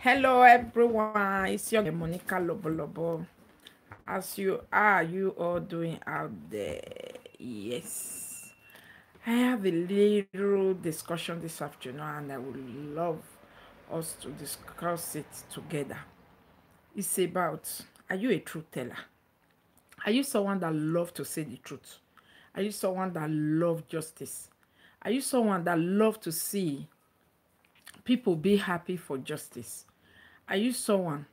Hello everyone, it's your Monica Lobo. As you all doing out there? Yes. I have a little discussion this afternoon and I would love us to discuss it together. It's about, are you a truth teller? Are you someone that loves to say the truth? Are you someone that loves justice? Are you someone that loves to see people be happy for justice? Are you someone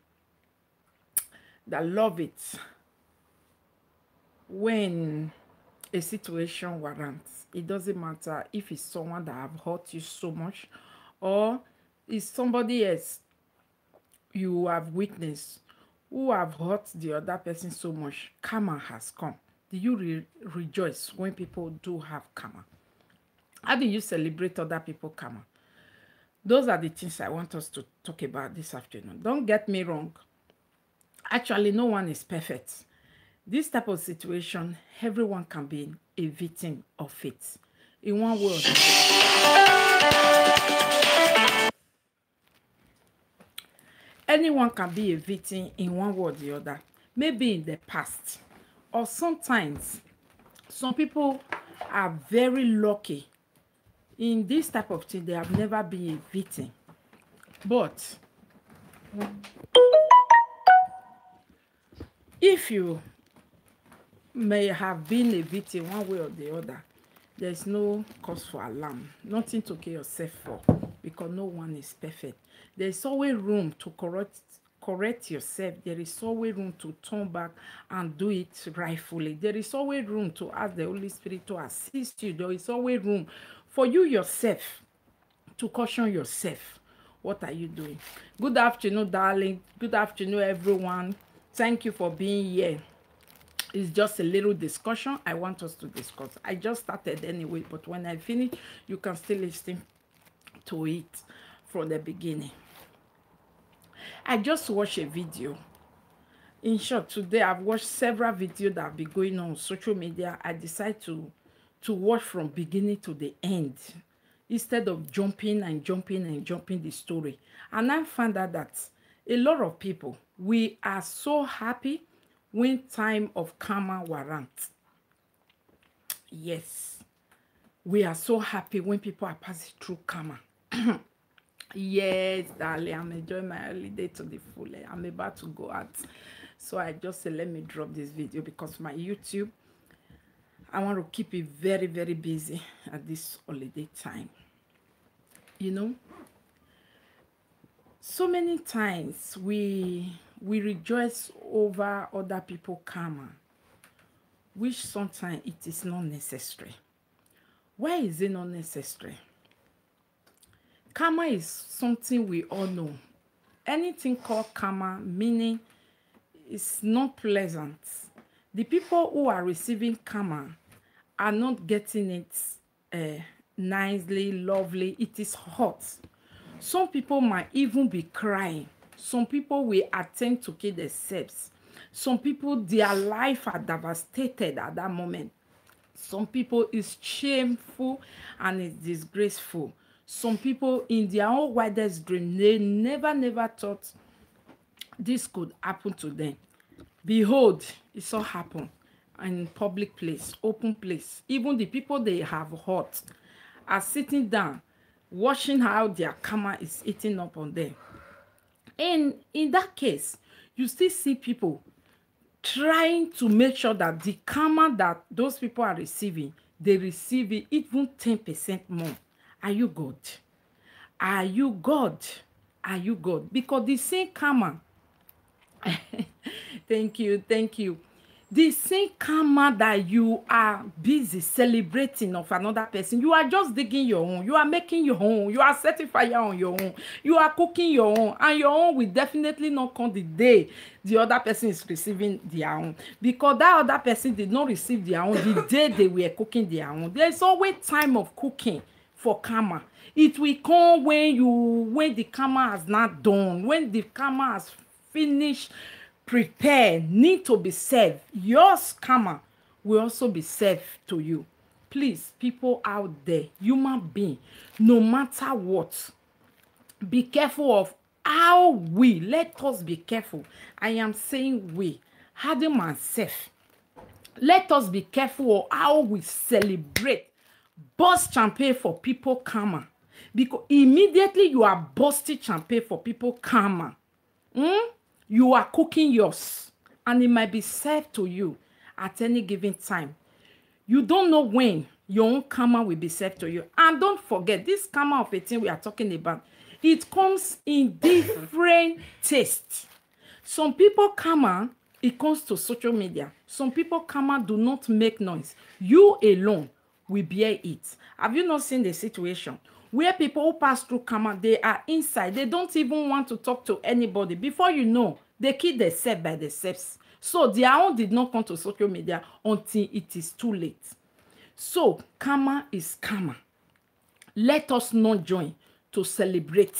that love it when a situation warrants? It doesn't matter if it's someone that have hurt you so much or it's somebody else you have witnessed who have hurt the other person so much. Karma has come. Do you rejoice when people do have karma? How do you celebrate other people's karma? Those are the things I want us to talk about this afternoon. Don't get me wrong. Actually, no one is perfect. This type of situation, everyone can be a victim of it. In one word, anyone can be a victim in one way or the other. Maybe in the past. Or sometimes, some people are very lucky. In this type of thing, they have never been a victim. But if you may have been a victim one way or the other, there's no cause for alarm, nothing to kill yourself for, because no one is perfect. There's always room to correct yourself. There is always room to turn back and do it rightfully. There is always room to ask the Holy Spirit to assist you. There is always room for you yourself to caution yourself. What are you doing? Good afternoon, darling. Good afternoon, everyone. Thank you for being here. It's just a little discussion I want us to discuss. I just started anyway, but when I finish, you can still listen to it from the beginning. I just watched a video. In short, today I've watched several videos that have been going on social media. I decided to watch from beginning to the end instead of jumping the story. And I found out that a lot of people, we are so happy when time of karma warrants. Yes, we are so happy when people are passing through karma. Yes, darling, I'm enjoying my holiday to the full. I'm about to go out. So I just said, let me drop this video because my YouTube, I want to keep it very, very busy at this holiday time. You know, so many times we rejoice over other people's karma, which sometimes it is not necessary. Why is it not necessary? Karma is something we all know. Anything called karma, meaning it's not pleasant. The people who are receiving karma are not getting it nicely, lovely. It is hot. Some people might even be crying. Some people will attempt to kill themselves. Some people, their life are devastated at that moment. Some people is shameful and is disgraceful. Some people in their own wildest dream, they never thought this could happen to them. Behold, it all happened in public place, open place. Even the people they have hurt are sitting down, watching how their karma is eating up on them. And in that case, you still see people trying to make sure that the karma that those people are receiving, they receive it even 10% more. Are you God? Are you God? Are you God? Because the same karma, thank you. The same karma that you are busy celebrating of another person, you are just digging your own, you are making your own, you are setting fire on your own, you are cooking your own, and your own will definitely not come the day the other person is receiving their own, because that other person did not receive their own the day they were cooking their own. There is always time of cooking for karma. It will come when the karma has not done, when the karma has finished, prepare, need to be served. Your karma will also be served to you. Please, people out there, human being, no matter what, be careful of how we, let us be careful. I am saying we, Adam and Seth. Let us be careful of how we celebrate, burst champagne for people karma. Because immediately you are busting champagne for people karma, you are cooking yours, and it might be served to you at any given time. You don't know when your own karma will be served to you. And don't forget, this karma of a thing we are talking about, it comes in different tastes. Some people karma, it comes to social media. Some people karma do not make noise. You alone will bear it. Have you not seen the situation where people who pass through karma, they are inside, they don't even want to talk to anybody? Before you know, they kill themselves by themselves. So their own did not come to social media until it is too late. So karma is karma. Let us not join to celebrate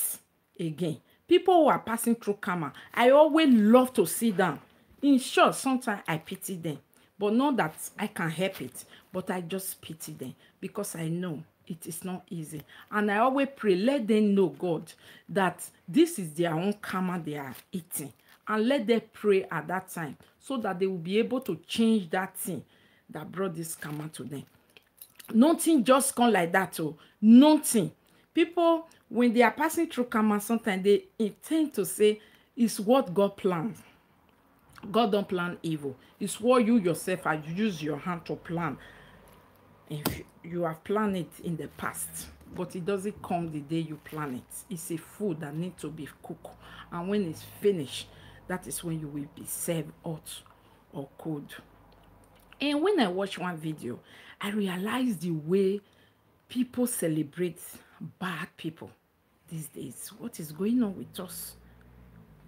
again. People who are passing through karma, I always love to sit down. In short, sometimes I pity them, but not that I can help it, but I just pity them because I know it is not easy. And I always pray, let them know, God, that this is their own karma they are eating. And let them pray at that time so that they will be able to change that thing that brought this karma to them. Nothing just come like that. Oh, nothing. People, when they are passing through karma, sometimes they intend to say it's what God planned. God don't plan evil. It's what you yourself have used your hand to plan. If you have planned it in the past, but it doesn't come the day you plan it. It's a food that needs to be cooked, and when it's finished, that is when you will be served hot or cold. And when I watch one video, I realized the way people celebrate bad people these days. What is going on with us?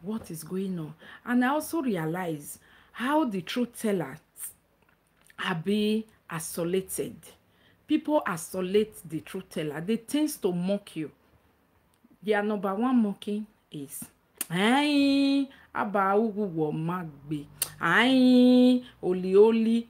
What is going on? And I also realize how the truth tellers are being isolated. People isolate the truth teller. They tend to mock you. Their number one mocking is ai aba ugu wo magbe ai oli.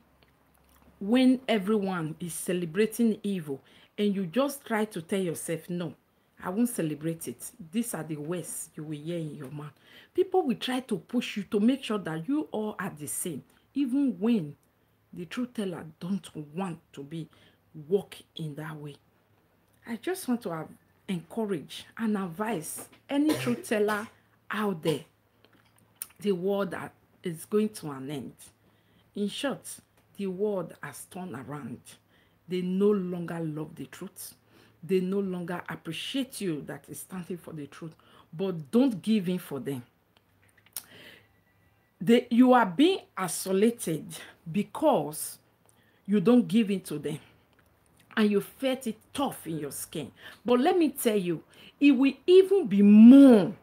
When everyone is celebrating evil and you just try to tell yourself, no, I won't celebrate it. These are the words you will hear in your mouth. People will try to push you to make sure that you all are the same, even when the truth teller don't want to be walk in that way. I just want to encourage and advise any truth teller out there. The world is going to an end. In short, the world has turned around. They no longer love the truth. They no longer appreciate you that is standing for the truth. But don't give in for them. You are being isolated because you don't give in to them. And you felt it tough in your skin. But let me tell you, it will even be more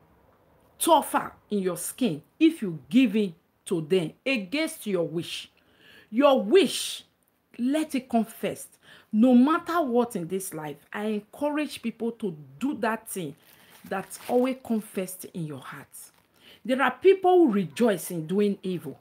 tougher in your skin if you give in to them against your wish. Your wish, let it come first. No matter what in this life, I encourage people to do that thing that always comes first in your heart. There are people who rejoice in doing evil.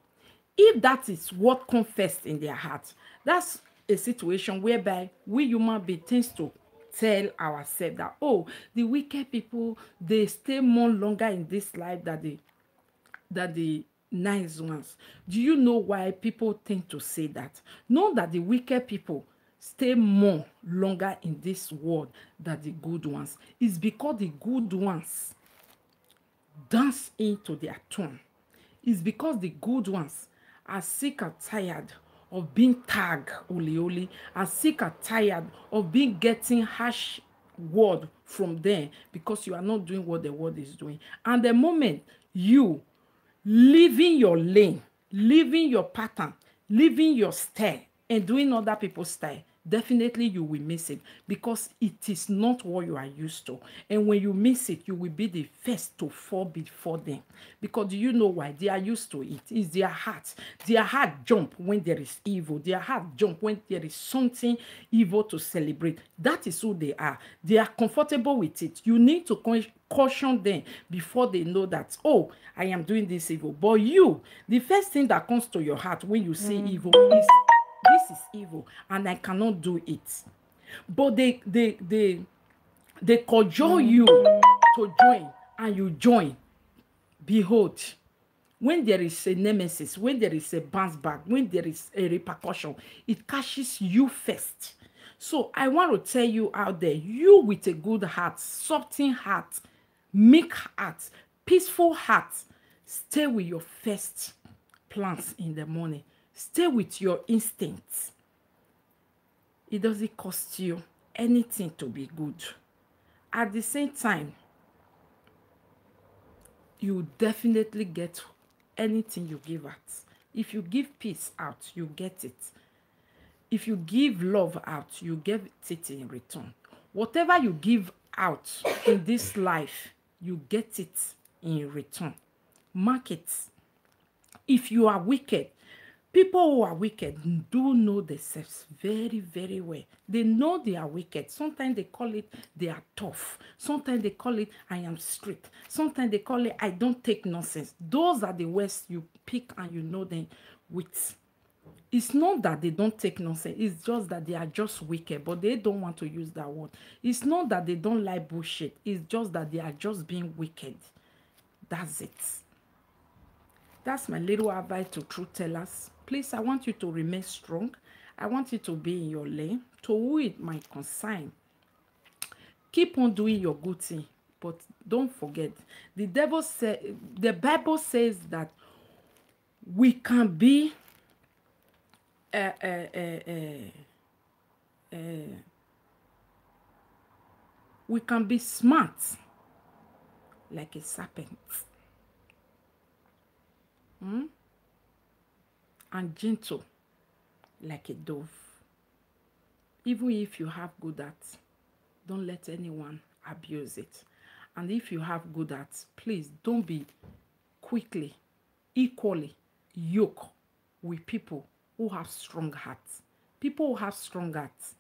If that is what comes first in their heart, that's a situation whereby we human beings tend to tell ourselves that, oh, the wicked people, they stay more longer in this life than the nice ones. Do you know why people tend to say that? Know that the wicked people stay more longer in this world than the good ones. It's because the good ones dance into their tune. It's because the good ones are sick and tired of being tagged oli, are sick and tired of being getting harsh word from them because you are not doing what the world is doing. And the moment you living your lane, living your pattern, living your style, and doing other people's style, definitely you will miss it because it is not what you are used to. And when you miss it, you will be the first to fall before them. Because do you know why? They are used to it. It's their heart. Their heart jump when there is evil. Their heart jump when there is something evil to celebrate. That is who they are. They are comfortable with it. You need to caution them before they know that, oh, I am doing this evil. But you, the first thing that comes to your heart when you see evil is, this is evil and I cannot do it. But they cajole you to join, and you join. behold, when there is a nemesis, when there is a bounce back, when there is a repercussion, it catches you first. So I want to tell you out there, you with a good heart, softening heart, meek heart, peaceful heart, stay with your first plans in the morning. Stay with your instincts. It doesn't cost you anything to be good. At the same time, you definitely get anything you give out. If you give peace out, you get it. If you give love out, you get it in return. Whatever you give out in this life, you get it in return. Mark it. If you are wicked, people who are wicked do know themselves very, very well. They know they are wicked. Sometimes they call it they are tough. Sometimes they call it I am strict. Sometimes they call it I don't take nonsense. Those are the words you pick and you know them with. It's not that they don't take nonsense. It's just that they are just wicked, but they don't want to use that word. It's not that they don't like bullshit. It's just that they are just being wicked. That's it. That's my little advice to truth tellers. Please, I want you to remain strong. I want you to be in your lane. To who it might concern, keep on doing your good thing. But don't forget, the Bible says that we can be we can be smart like a serpent. And gentle like a dove. Even if you have good heart, don't let anyone abuse it. And if you have good heart, please don't be quickly, equally yoked with people who have strong hearts. People who have strong hearts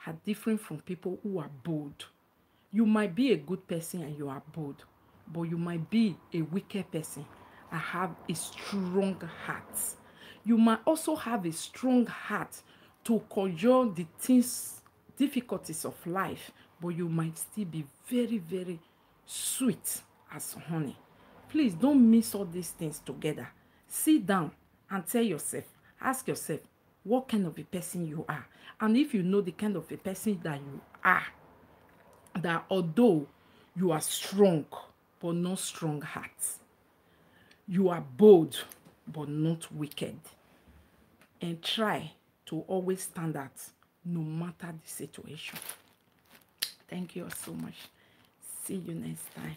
are different from people who are bold. You might be a good person and you are bold, but you might be a wicked person and have a strong heart. You might also have a strong heart to conjure the things, difficulties of life, but you might still be very, very sweet as honey. Please don't mix all these things together. Sit down and tell yourself, ask yourself, what kind of a person you are? And if you know the kind of a person that you are, that although you are strong, but not strong heart, you are bold, but not wicked, and try to always stand out no matter the situation. Thank you all so much. See you next time.